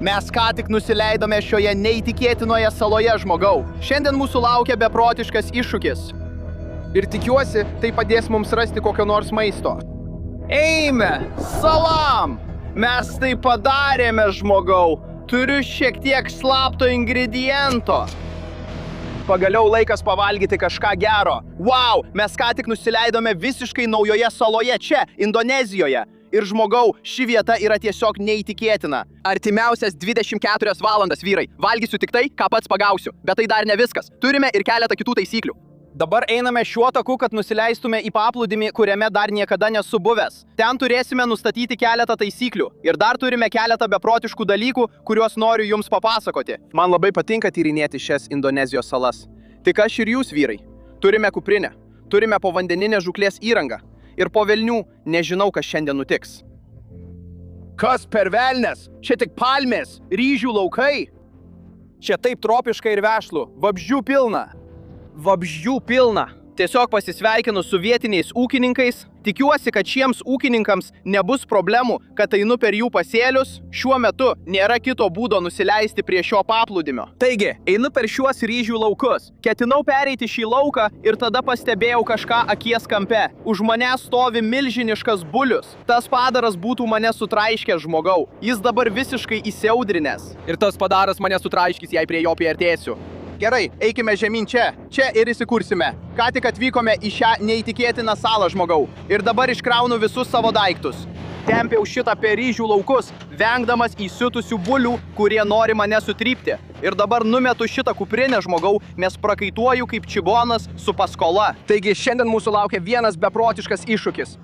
Mes ką tik nusileidome šioje neįtikėtinoje saloje, žmogau. Šiandien mūsų laukia beprotiškas iššūkis. Ir tikiuosi, tai padės mums rasti kokio nors maisto. Eime! Salam! Mes tai padarėme, žmogau. Turiu šiek tiek slapto ingrediento. Pagaliau laikas pavalgyti kažką gero. Wow! Mes ką tik nusileidome visiškai naujoje saloje čia, Indonezijoje. Ir žmogau, ši vieta yra tiesiog neįtikėtina. Artimiausias 24 valandas, vyrai. Valgysiu tik tai, ką pats pagausiu. Bet tai dar ne viskas. Turime ir keletą kitų taisyklių. Dabar einame šiuo taku, kad nusileistume į paplūdimį, kuriame dar niekada nesu buvęs. Ten turėsime nustatyti keletą taisyklių. Ir dar turime keletą beprotiškų dalykų, kuriuos noriu jums papasakoti. Man labai patinka tyrinėti šias Indonezijos salas. Tik aš ir jūs, vyrai. Turime kuprinę. Turime povandeninę žūklės įrangą. Ir po velnių nežinau, kas šiandien nutiks. Kas per velnes? Čia tik palmės, ryžių laukai. Čia taip tropiška ir vešlu, vabzdžių pilna. Vabzdžių pilna. Tiesiog pasisveikinu su vietiniais ūkininkais. Tikiuosi, kad šiems ūkininkams nebus problemų, kad einu per jų pasėlius. Šiuo metu nėra kito būdo nusileisti prie šio paplūdimio. Taigi, einu per šiuos ryžių laukus. Ketinau pereiti šį lauką ir tada pastebėjau kažką akies kampe. Už mane stovi milžiniškas bulius. Tas padaras būtų mane sutraiškęs, žmogau. Jis dabar visiškai įsiaudrinęs. Ir tas padaras mane sutraiškys, jei prie jo priartėsiu. Gerai, eikime žemyn čia. Čia ir įsikursime. Ką tik atvykome į šią neįtikėtiną salą, žmogau. Ir dabar iškraunu visus savo daiktus. Tempiau šitą per ryžių laukus, vengdamas įsiutusių bulių, kurie nori mane sutrypti. Ir dabar numetu šitą kuprinę, žmogau, nes prakaituoju kaip čigonas su paskola. Taigi šiandien mūsų laukia vienas beprotiškas iššūkis.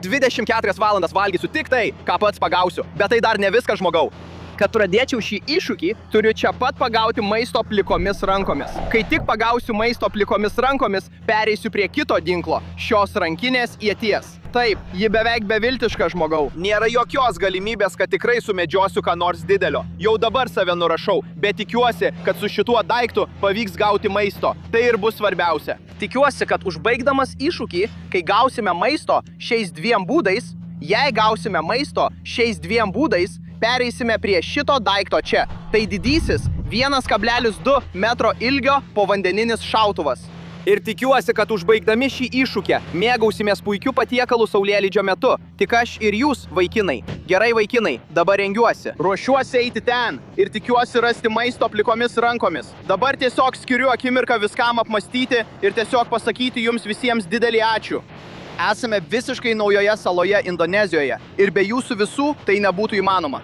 24 valandas valgysiu tik tai, ką pats pagausiu. Bet tai dar ne viskas, žmogau. Kad pradėčiau šį iššūkį, turiu čia pat pagauti maisto plikomis rankomis. Kai tik pagausiu maisto plikomis rankomis, pereisiu prie kito ginklo, šios rankinės ieties. Taip, ji beveik beviltiška, žmogau. Nėra jokios galimybės, kad tikrai sumedžiosiu ką nors didelio. Jau dabar save nurašau, bet tikiuosi, kad su šituo daiktu pavyks gauti maisto. Tai ir bus svarbiausia. Tikiuosi, kad užbaigdamas iššūkį, kai gausime maisto šiais dviem būdais, jei gausime maisto šiais dviem būdais, pereisime prie šito daikto čia. Tai didysis 1,2 metro ilgio povandeninis šautuvas. Ir tikiuosi, kad užbaigdami šį iššūkį mėgausimės puikiu patiekalu saulėlydžio metu. Tik aš ir jūs, vaikinai. Gerai, vaikinai, dabar rengiuosi. Ruošiuosi eiti ten ir tikiuosi rasti maisto plikomis rankomis. Dabar tiesiog skiriu akimirką viskam apmastyti ir tiesiog pasakyti jums visiems didelį ačiū. Esame visiškai naujoje saloje Indonezijoje ir be jūsų visų tai nebūtų įmanoma.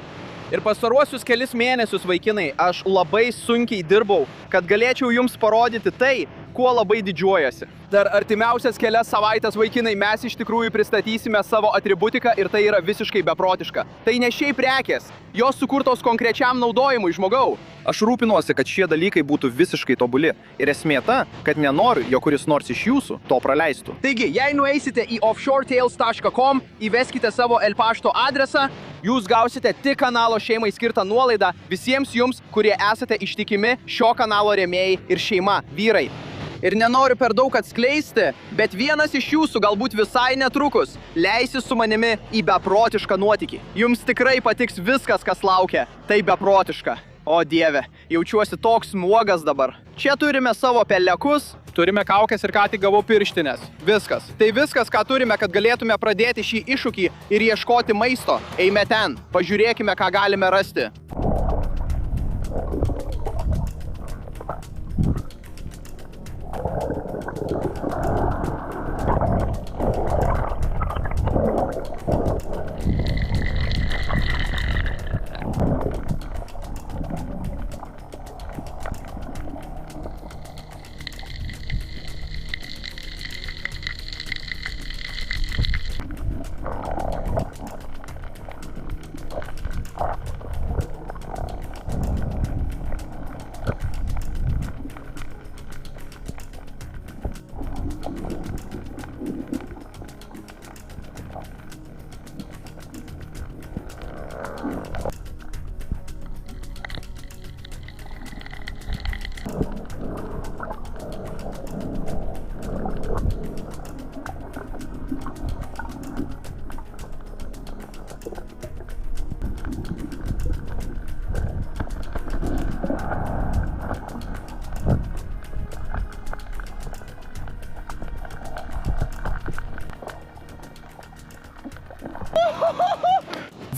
Ir pastaruosius kelis mėnesius, vaikinai, aš labai sunkiai dirbau, kad galėčiau jums parodyti tai, kuo labai didžiuojasi. Dar artimiausias kelias savaitės, vaikinai, mes iš tikrųjų pristatysime savo atributiką ir tai yra visiškai beprotiška. Tai ne šiaip prekės, jos sukurtos konkrečiam naudojimui, žmogau. Aš rūpinuosi, kad šie dalykai būtų visiškai tobuli. Ir esmė ta, kad nenoriu, jog kuris nors iš jūsų to praleistų. Taigi, jei nueisite į offshoretales.com, įveskite savo pašto adresą, jūs gausite tik kanalo šeimai skirtą nuolaidą visiems jums, kurie esate ištikimi šio kanalo rėmėjai ir šeima, vyrai. Ir nenoriu per daug atskleisti, bet vienas iš jūsų galbūt visai netrukus leisis su manimi į beprotišką nuotykį. Jums tikrai patiks viskas, kas laukia. Tai beprotiška. O dieve, jaučiuosi toks nuogas dabar. Čia turime savo pelekus, turime kaukes ir ką tik gavau pirštinės. Viskas. Tai viskas, ką turime, kad galėtume pradėti šį iššūkį ir ieškoti maisto. Eime ten, pažiūrėkime, ką galime rasti.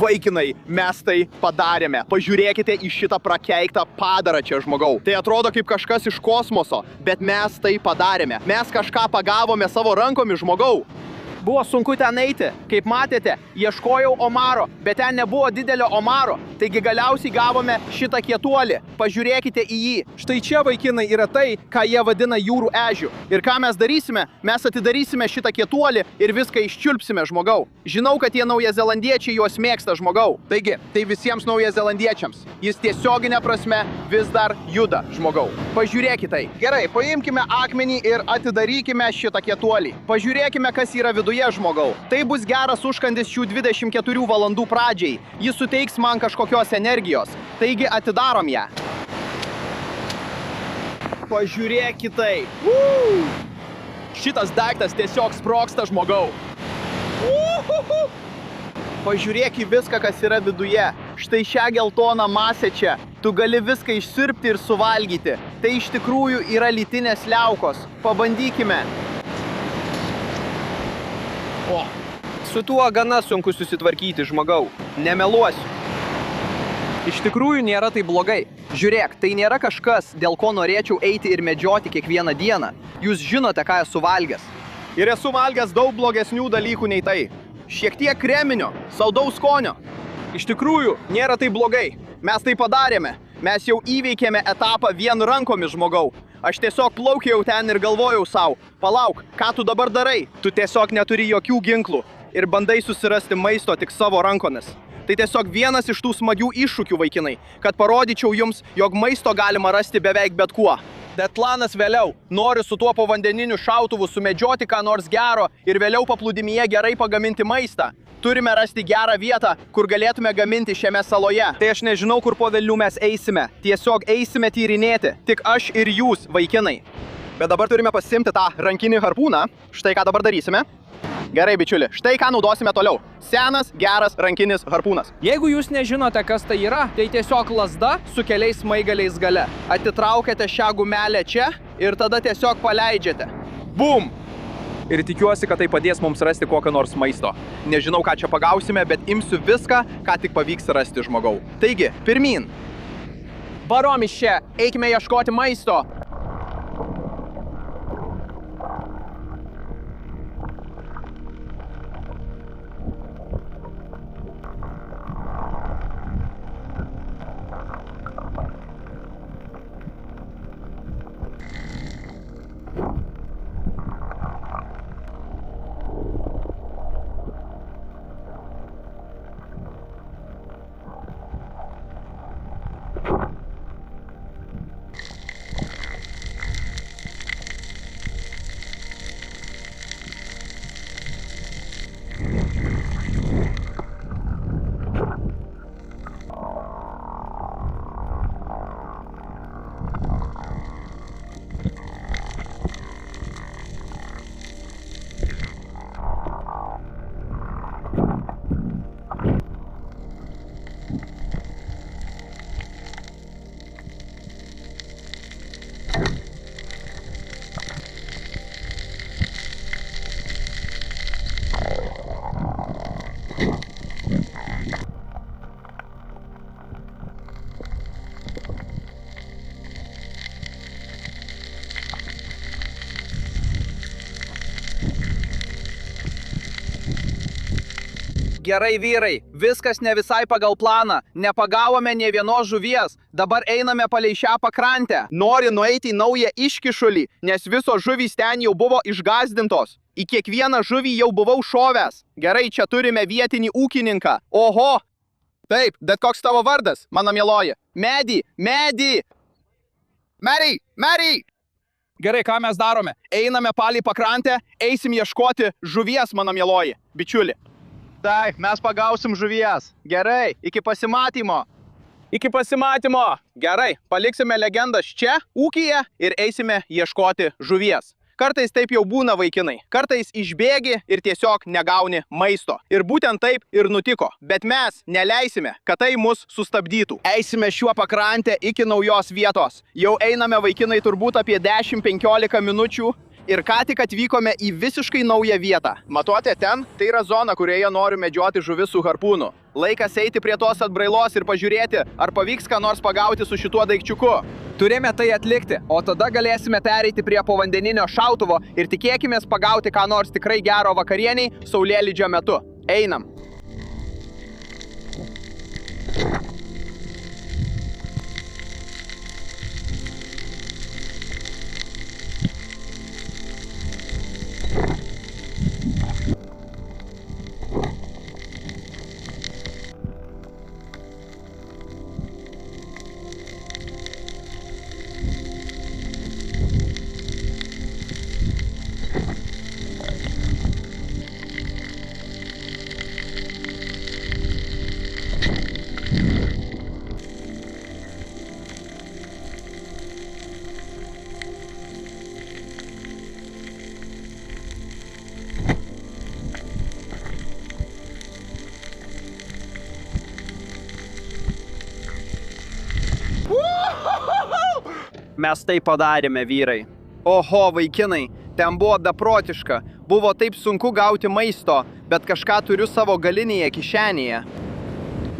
Vaikinai, mes tai padarėme. Pažiūrėkite į šitą prakeiktą padarą čia, žmogau. Tai atrodo kaip kažkas iš kosmoso, bet mes tai padarėme. Mes kažką pagavome savo rankomis, žmogau. Buvo sunku ten eiti, kaip matėte, ieškojau omaro, bet ten nebuvo didelio omaro, taigi galiausiai gavome šitą kietuolį. Pažiūrėkite į jį. Štai čia, vaikinai, yra tai, ką jie vadina jūrų ežiu. Ir ką mes darysime? Mes atidarysime šitą kietuolį ir viską iščiulpsime, žmogau. Žinau, kad tie naujazelandiečiai juos mėgsta, žmogau. Taigi, tai visiems naujazelandiečiams. Jis tiesioginė prasme vis dar juda, žmogau. Pažiūrėkite tai. Gerai, paimkime akmenį ir atidarykime šitą kietuolį. Pažiūrėkime, kas yra viduje, žmogau. Tai bus geras užkandis šių 24 valandų pradžiai. Jis suteiks man kažkokios energijos. Taigi atidarom ją. Pažiūrėkite tai. Šitas daiktas tiesiog sprogsta, žmogau. Pažiūrėk į viską, kas yra viduje. Štai šią geltoną masę čia. Tu gali viską išsiurbti ir suvalgyti. Tai iš tikrųjų yra lytinės liaukos. Pabandykime. O, su tuo gana sunku susitvarkyti, žmogau. Nemeluosiu. Iš tikrųjų nėra tai blogai. Žiūrėk, tai nėra kažkas, dėl ko norėčiau eiti ir medžioti kiekvieną dieną. Jūs žinote, ką esu valgęs. Ir esu valgęs daug blogesnių dalykų nei tai. Šiek tiek kreminio, saldaus skonio. Iš tikrųjų, nėra tai blogai. Mes tai padarėme. Mes jau įveikėme etapą vien rankomis, žmogau. Aš tiesiog plaukiau ten ir galvojau sau, palauk, ką tu dabar darai? Tu tiesiog neturi jokių ginklų ir bandai susirasti maisto tik savo rankomis. Tai tiesiog vienas iš tų smagių iššūkių, vaikinai, kad parodyčiau jums, jog maisto galima rasti beveik bet kuo. Bet planas vėliau. Noriu su tuo povandeniniu šautuvu sumedžioti ką nors gero ir vėliau paplūdimyje gerai pagaminti maistą. Turime rasti gerą vietą, kur galėtume gaminti šiame saloje. Tai aš nežinau, kur po velnių mes eisime. Tiesiog eisime tyrinėti. Tik aš ir jūs, vaikinai. Bet dabar turime pasiimti tą rankinį harpūną. Štai ką dabar darysime. Gerai, bičiuli, štai ką naudosime toliau. Senas, geras rankinis harpūnas. Jeigu jūs nežinote, kas tai yra, tai tiesiog lazda su keliais smaigaliais gale. Atitraukėte šią gumelę čia ir tada tiesiog paleidžiate. Bum! Ir tikiuosi, kad tai padės mums rasti kokio nors maisto. Nežinau, ką čia pagausime, bet imsiu viską, ką tik pavyks rasti, žmogau. Taigi, pirmyn. Varom iš čia, eikime ieškoti maisto. Gerai, vyrai, viskas ne visai pagal planą. Nepagavome nė vienos žuvies. Dabar einame palei šią pakrantę. Nori nueiti į naują iškišulį, nes visos žuvys ten jau buvo išgąsdintos. Į kiekvieną žuvį jau buvau šovęs. Gerai, čia turime vietinį ūkininką. Oho! Taip, bet koks tavo vardas, mano mieloji? Medi! Mary! Gerai, ką mes darome? Einame palei pakrantę, eisim ieškoti žuvies, mano mieloji. Bičiuli. Taip, mes pagausim žuvies. Gerai, iki pasimatymo. Gerai, paliksime legendas čia, ūkyje ir eisime ieškoti žuvies. Kartais taip jau būna, vaikinai. Kartais išbėgi ir tiesiog negauni maisto. Ir būtent taip ir nutiko. Bet mes neleisime, kad tai mus sustabdytų. Eisime šiuo pakrantę iki naujos vietos. Jau einame, vaikinai, turbūt apie 10-15 minučių. Ir ką tik atvykome į visiškai naują vietą. Matote ten? Tai yra zona, kurioje noriu medžioti žuvis su harpūnu. Laikas eiti prie tos atbrailos ir pažiūrėti, ar pavyks ką nors pagauti su šituo daikčiuku. Turime tai atlikti, o tada galėsime pereiti prie povandeninio šautuvo ir tikėkimės pagauti ką nors tikrai gero vakarieniai saulėlydžio metu. Einam. Mes tai padarėme, vyrai. Oho, vaikinai, ten buvo beprotiška. Buvo taip sunku gauti maisto, bet kažką turiu savo galinėje kišenėje.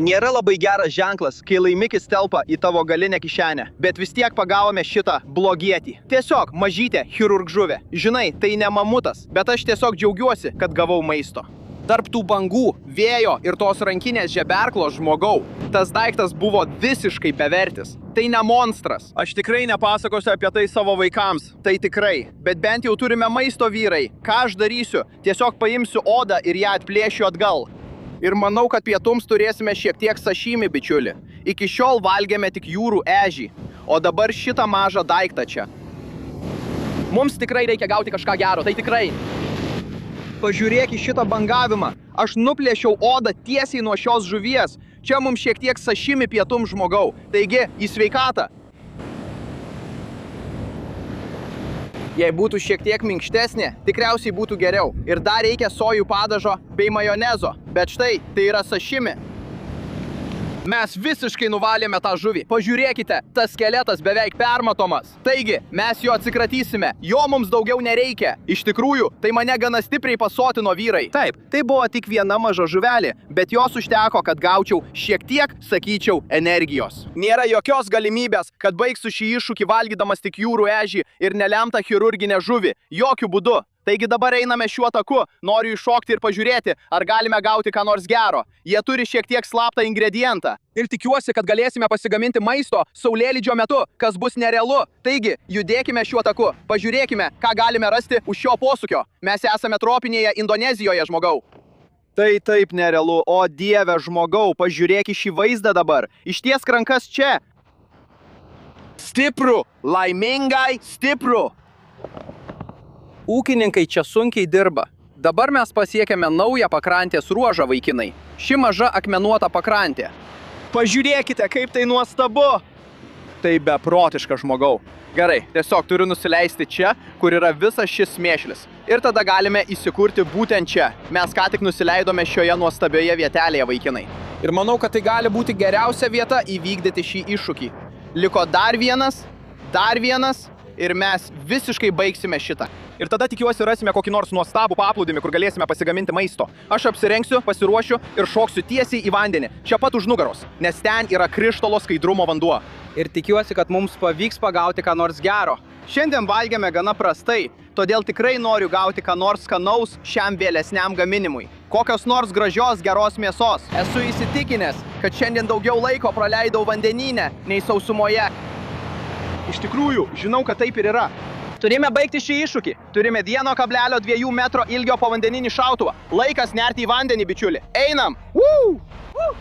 Nėra labai geras ženklas, kai laimikis telpa į tavo galinę kišenę, bet vis tiek pagavome šitą blogietį. Tiesiog mažytė chirurgžuvė. Žinai, tai ne mamutas, bet aš tiesiog džiaugiuosi, kad gavau maisto. Tarp tų bangų, vėjo ir tos rankinės žeberklos žmogau, tas daiktas buvo visiškai bevertis. Tai ne monstras. Aš tikrai nepasakosiu apie tai savo vaikams. Tai tikrai. Bet bent jau turime maisto, vyrai. Ką aš darysiu? Tiesiog paimsiu odą ir ją atplėšiu atgal. Ir manau, kad pietums turėsime šiek tiek sašimi, bičiuli. Iki šiol valgėme tik jūrų ežį. O dabar šitą mažą daiktą čia. Mums tikrai reikia gauti kažką gero. Tai tikrai. Pažiūrėk į šitą bangavimą. Aš nuplėšiau odą tiesiai nuo šios žuvies. Čia mums šiek tiek sašimi pietum žmogau. Taigi, į sveikatą. Jei būtų šiek tiek minkštesnė, tikriausiai būtų geriau. Ir dar reikia sojų padažo bei majonezo. Bet štai, tai yra sašimi. Mes visiškai nuvalėme tą žuvį. Pažiūrėkite, tas skeletas beveik permatomas. Taigi, mes jo atsikratysime. Jo mums daugiau nereikia. Iš tikrųjų, tai mane gana stipriai pasotino, vyrai. Taip, tai buvo tik viena maža žuvelė, bet jos užteko, kad gaučiau šiek tiek, sakyčiau, energijos. Nėra jokios galimybės, kad baigsiu šį iššūkį valgydamas tik jūrų ežį ir nelemtą chirurginę žuvį. Jokių būdų. Taigi dabar einame šiuo taku, noriu iššokti ir pažiūrėti, ar galime gauti ką nors gero. Jie turi šiek tiek slaptą ingredientą. Ir tikiuosi, kad galėsime pasigaminti maisto saulėlydžio metu, kas bus nerealu. Taigi, judėkime šiuo taku, pažiūrėkime, ką galime rasti už šio posūkio. Mes esame tropinėje Indonezijoje, žmogau. Tai taip nerealu, o dieve žmogau, pažiūrėk į šį vaizdą dabar. Ištiesk rankas čia. Stipru, laimingai stipru. Ūkininkai čia sunkiai dirba. Dabar mes pasiekėme naują pakrantės ruožą, vaikinai. Ši maža akmenuota pakrantė. Pažiūrėkite, kaip tai nuostabu. Tai beprotiška, žmogau. Gerai, tiesiog turiu nusileisti čia, kur yra visas šis smėšlis. Ir tada galime įsikurti būtent čia. Mes ką tik nusileidome šioje nuostabioje vietelėje, vaikinai. Ir manau, kad tai gali būti geriausia vieta įvykdyti šį iššūkį. Liko dar vienas ir mes visiškai baigsime šitą. Ir tada tikiuosi rasime kokį nors nuostabų paplūdimį, kur galėsime pasigaminti maisto. Aš apsirengsiu, pasiruošiu ir šoksiu tiesiai į vandenį, čia pat už nugaros, nes ten yra krištolo skaidrumo vanduo. Ir tikiuosi, kad mums pavyks pagauti ką nors gero. Šiandien valgėme gana prastai, todėl tikrai noriu gauti ką nors skanaus šiam vėlesniam gaminimui. Kokios nors gražios geros mėsos. Esu įsitikinęs, kad šiandien daugiau laiko praleidau vandenyne nei sausumoje. Iš tikrųjų, žinau, kad taip ir yra. Turime baigti šį iššūkį. Turime 1,2 metro ilgio povandeninį šautuvą. Laikas nerti į vandenį, bičiuli. Einam! Woo! Woo!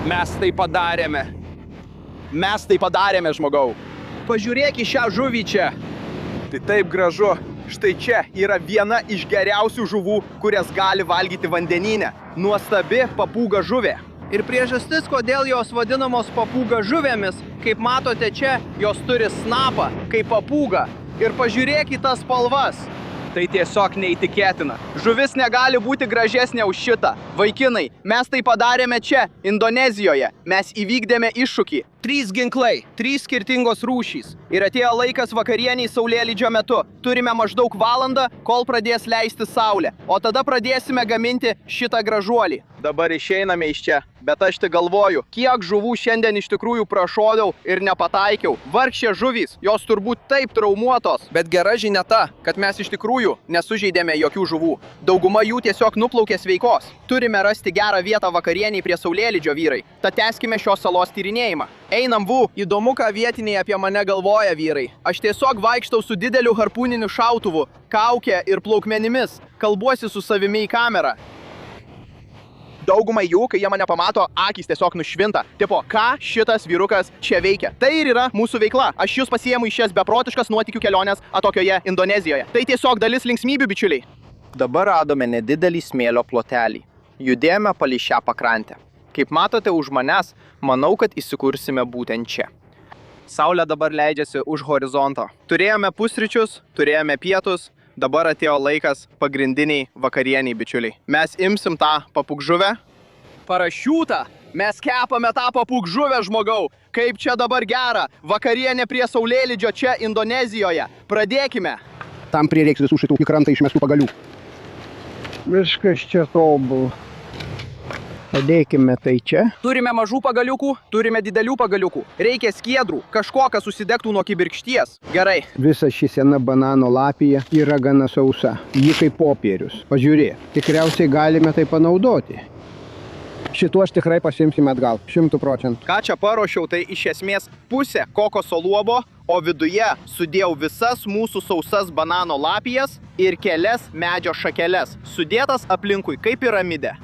Mes tai padarėme. Mes tai padarėme, žmogau. Pažiūrėk į šią žuvį čia. Tai taip gražu. Štai čia yra viena iš geriausių žuvų, kurias gali valgyti vandenyne. Nuostabi papūga žuvė. Ir priežastis, kodėl jos vadinamos papūga žuvėmis, kaip matote čia, jos turi snapą, kaip papūga. Ir pažiūrėk į tas spalvas. Tai tiesiog neįtikėtina. Žuvis negali būti gražesnė už šitą. Vaikinai, mes tai padarėme čia, Indonezijoje. Mes įvykdėme iššūkį. 3 ginklai, 3 skirtingos rūšys. Ir atėjo laikas vakarieniai saulėlydžio metu. Turime maždaug valandą, kol pradės leisti saulė. O tada pradėsime gaminti šitą gražuolį. Dabar išeiname iš čia. Bet aš tik galvoju, kiek žuvų šiandien iš tikrųjų prašoviau ir nepataikiau. Vargšė žuvys, jos turbūt taip traumuotos. Bet gera žinia ta, kad mes iš tikrųjų nesužeidėme jokių žuvų. Dauguma jų tiesiog nuplaukė sveikos. Turime rasti gerą vietą vakarieniai prie saulėlydžio, vyrai. Tad tęskime šios salos tyrinėjimą. Einam, Vu. Įdomu, ką vietiniai apie mane galvoja, vyrai. Aš tiesiog vaikštau su dideliu harpūniniu šautuvu, kauke ir plaukmenimis. Kalbuosi su savimi į kamerą. Daugumai jų, kai jie mane pamato, akys tiesiog nušvinta. Tipo, ką šitas vyrukas čia veikia? Tai ir yra mūsų veikla. Aš jūs pasiėmu į šias beprotiškas nuotykių kelionės atokioje Indonezijoje. Tai tiesiog dalis linksmybių, bičiuliai. Dabar radome nedidelį smėlio plotelį. Judėjome palei šią pakrantę. Kaip matote už manęs, manau, kad įsikursime būtent čia. Saulė dabar leidžiasi už horizonto. Turėjome pusryčius, turėjome pietus. Dabar atėjo laikas pagrindiniai vakarieniai, bičiuliai. Mes imsim tą papūgžuvę. Parašiūtą. Mes kepame tą papūgžuvę, žmogau. Kaip čia dabar gera. Vakarienė prie saulėlydžio čia Indonezijoje. Pradėkime. Tam prireiks visų šitų į krantą išmestų pagalių. Viskas čia tobul. Padėkime tai čia. Turime mažų pagaliukų, turime didelių pagaliukų. Reikia skiedrų, kažko, kas užsidegtų nuo kibirkšties. Gerai. Visa ši sena banano lapija yra gana sausa. Ji kaip popierius. Pažiūrėk, tikriausiai galime tai panaudoti. Šituos tikrai pasimsime atgal, 100%. Ką čia paruošiau, tai iš esmės pusė kokoso luobo, o viduje sudėjau visas mūsų sausas banano lapijas ir kelias medžio šakeles, sudėtas aplinkui kaip piramidė.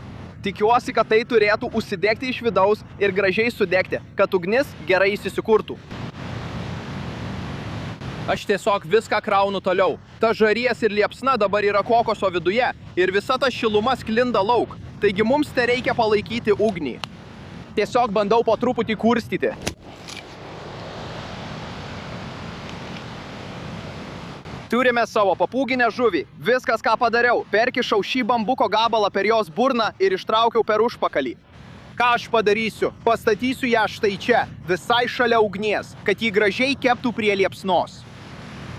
Tikiuosi, kad tai turėtų užsidegti iš vidaus ir gražiai sudegti, kad ugnis gerai įsikurtų. Aš tiesiog viską kraunu toliau. Ta žaries ir liepsna dabar yra kokoso viduje ir visa ta šiluma sklinda lauk. Taigi mums te reikia palaikyti ugnį. Tiesiog bandau po truputį kurstyti. Turime savo papūginę žuvį. Viskas, ką padariau. Perkišau šį bambuko gabalą per jos burną ir ištraukiau per užpakalį. Ką aš padarysiu? Pastatysiu ją štai čia, visai šalia ugnies, kad jį gražiai keptų prie liepsnos.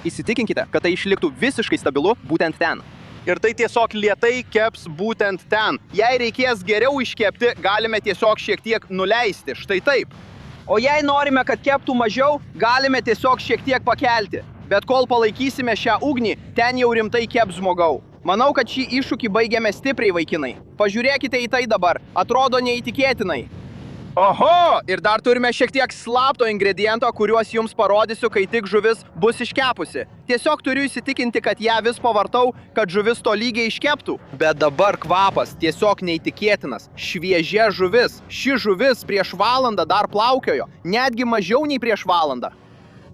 Įsitikinkite, kad tai išliktų visiškai stabilu būtent ten. Ir tai tiesiog lėtai keps būtent ten. Jei reikės geriau iškepti, galime tiesiog šiek tiek nuleisti, štai taip. O jei norime, kad keptų mažiau, galime tiesiog šiek tiek pakelti. Bet kol palaikysime šią ugnį, ten jau rimtai keps žmogau. Manau, kad šį iššūkį baigėme stipriai, vaikinai. Pažiūrėkite į tai dabar. Atrodo neįtikėtinai. Oho! Ir dar turime šiek tiek slapto ingrediento, kuriuos jums parodysiu, kai tik žuvis bus iškepusi. Tiesiog turiu įsitikinti, kad ją vis pavartau, kad žuvis tolygiai iškeptų. Bet dabar kvapas tiesiog neįtikėtinas. Šviežia žuvis. Ši žuvis prieš valandą dar plaukiojo. Netgi mažiau nei prieš valandą.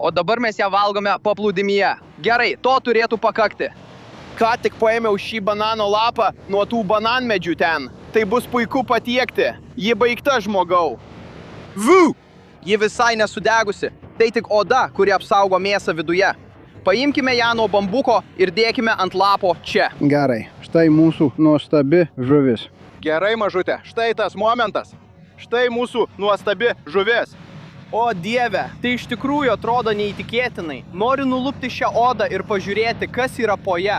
O dabar mes ją valgome paplūdimyje. Gerai, to turėtų pakakti. Ką tik paėmiau šį banano lapą nuo tų bananmedžių ten. Tai bus puiku patiekti. Ji baigta, žmogau. Vu! Ji visai nesudegusi. Tai tik oda, kuri apsaugo mėsą viduje. Paimkime ją nuo bambuko ir dėkime ant lapo čia. Gerai, štai mūsų nuostabi žuvis. Gerai, mažutė, štai tas momentas. Štai mūsų nuostabi žuvis. O dieve, tai iš tikrųjų atrodo neįtikėtinai. Noriu nulupti šią odą ir pažiūrėti, kas yra po ją.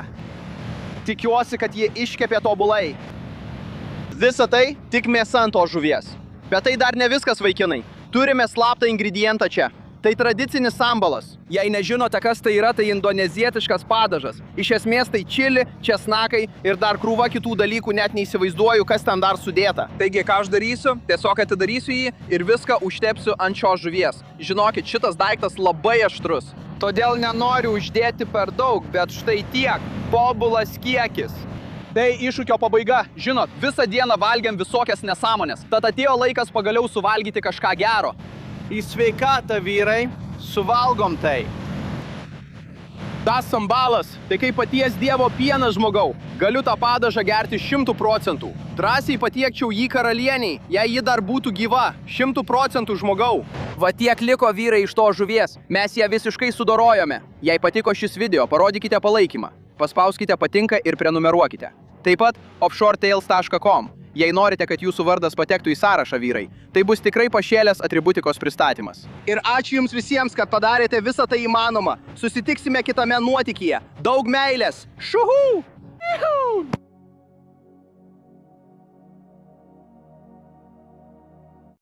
Tikiuosi, kad ji iškepė tobulai. Visa tai tik mėsa ant to žuvies. Bet tai dar ne viskas, vaikinai. Turime slaptą ingredientą čia. Tai tradicinis sambalas. Jei nežinote, kas tai yra, tai indonezietiškas padažas. Iš esmės tai čili, česnakai ir dar krūva kitų dalykų, net neįsivaizduoju, kas ten dar sudėta. Taigi, ką aš darysiu? Tiesiog atidarysiu jį ir viską užtepsiu ant šios žuvies. Žinokit, šitas daiktas labai aštrus. Todėl nenoriu uždėti per daug, bet štai tiek. Tobulas kiekis. Tai iššūkio pabaiga. Žinot, visą dieną valgiam visokias nesąmonės. Tad atėjo laikas pagaliau suvalgyti kažką gero. Į sveikatą, vyrai. Suvalgom tai. Tas sambalas, tai kaip paties Dievo pienas, žmogau. Galiu tą padažą gerti 100%. Drąsiai patiekčiau jį karalieniai, jei ji dar būtų gyva. 100% žmogau. Va tiek liko, vyrai, iš to žuvies. Mes ją visiškai sudorojome. Jei patiko šis video, parodykite palaikymą. Paspauskite patinka ir prenumeruokite. Taip pat offshoretales.com. Jei norite, kad jūsų vardas patektų į sąrašą, vyrai, tai bus tikrai pašėlęs atributikos pristatymas. Ir ačiū jums visiems, kad padarėte visą tai įmanoma. Susitiksime kitame nuotykyje. Daug meilės. Šuhu!